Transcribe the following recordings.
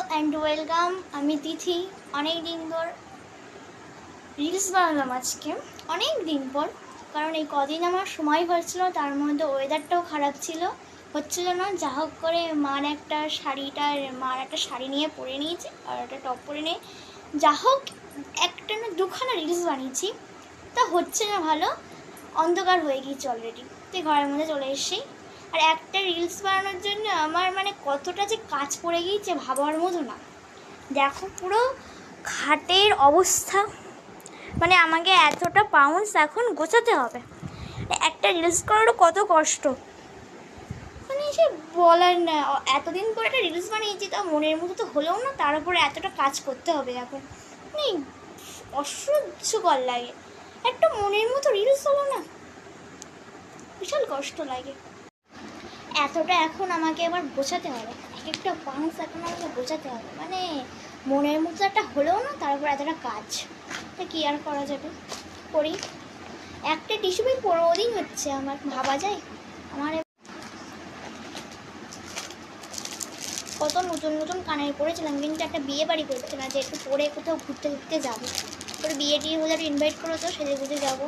And welcome. আমি তিথি। অনেক দিন পর রিলস বানালাম আজকে, অনেক দিন পর, কারণ এই কদিন আমার সময় হচ্ছিল, তার মধ্যে ওয়েদারটাও খারাপ ছিল, হচ্ছিল না। যা হোক করে মার একটা শাড়ি নিয়ে পরে নিয়েছি আর একটা টপ পরে নিয়ে যা হোক একটা না দুখানা রিলস বানিয়েছি, তা হচ্ছে না ভালো, অন্ধকার হয়ে গিয়েছে অলরেডি। তো ঘরের মধ্যে চলে এসেছি। আর একটা রিলস বানানোর জন্য আমার কতটা যে কাজ পড়ে গিয়েছে ভাবার মতো না। দেখো পুরো খাটের অবস্থা, আমাকে এতটা পাউন্ডস এখন গোছাতে হবে। একটা রিলস করারও কত কষ্ট, সে বলার না। এতদিন পর একটা রিলস বানিয়েছি, তা মনের মতো তো হলেও না, তার উপরে এতটা কাজ করতে হবে এখন, অসহ্যকর লাগে। একটা মনের মতো রিলস হলো না, বিশাল কষ্ট লাগে। এতটা এখন আমাকে এবার গোছাতে হবে, এক একটা পাউন্স এখন আমাকে গোছাতে হবে, মনের মতো একটা হলেও না, তারপর এতটা কাজ, তা কী আর করা যাবে, করি। একটা টিস্যু পেপার 15 দিন হচ্ছে আমার, ভাবা যায়। আমার কত নতুন নতুন কানের পরেছিলাম, কিন্তু একটা বিয়ে বাড়ি করছে না যে একটু পরে কোথাও ঘুরতে ঘুরতে যাবো, পরে বিয়ে টিয়ে হলে ইনভাইট করো, তো সেজে ঘুরতে যাবো।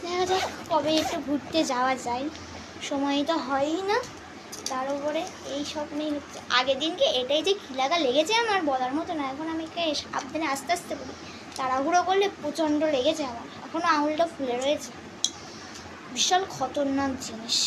দেখা যাক কবে একটু ঘুরতে যাওয়া যায়, সময় তো হয়ই না, তার উপরে এই সব নিয়ে হচ্ছে। আগের দিনকে এটাই যে কী লাগা লেগেছে আমার বলার মতো না। এখন আমি সাবধানে আস্তে আস্তে বলি, তাড়াহুড়ো করলে প্রচণ্ড লেগেছে আমার, এখনও আঙুলটা ফুলে রয়েছে, বিশাল খতরনাক জিনিস।